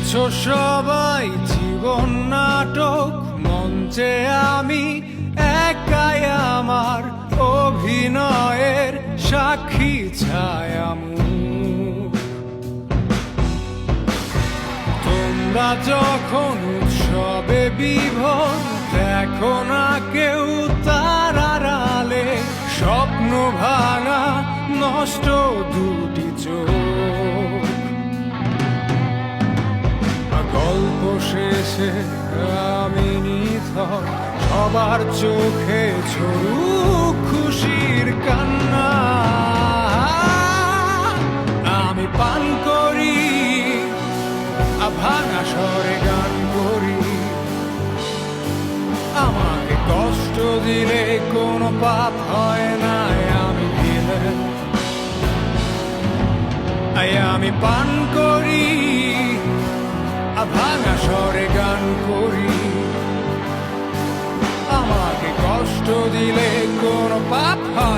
বুঝছো সবাই জীবন নাটক, মঞ্চে আমি একাই আমার অভিনয়ের সাক্ষী ছায়ামুখ। তোমরা যখন উৎসবে বিভোর, দেখো না কেউ তার আড়ালে স্বপ্ন ভাঙা নষ্ট দুটি চোখ। গল্প শেষে আমি নিথর, সবার চোখে ঝরুক খুশির কান্না। আমি পান করি, ভাঙা স্বরে গান করি। আমাকে কষ্ট দিলে কোনো পাপ হয় না, আমি দিলে আমি পান করি, ভাঙা স্বরে গান করি। আমাকে কষ্ট দিলে কোনো পাপ হয়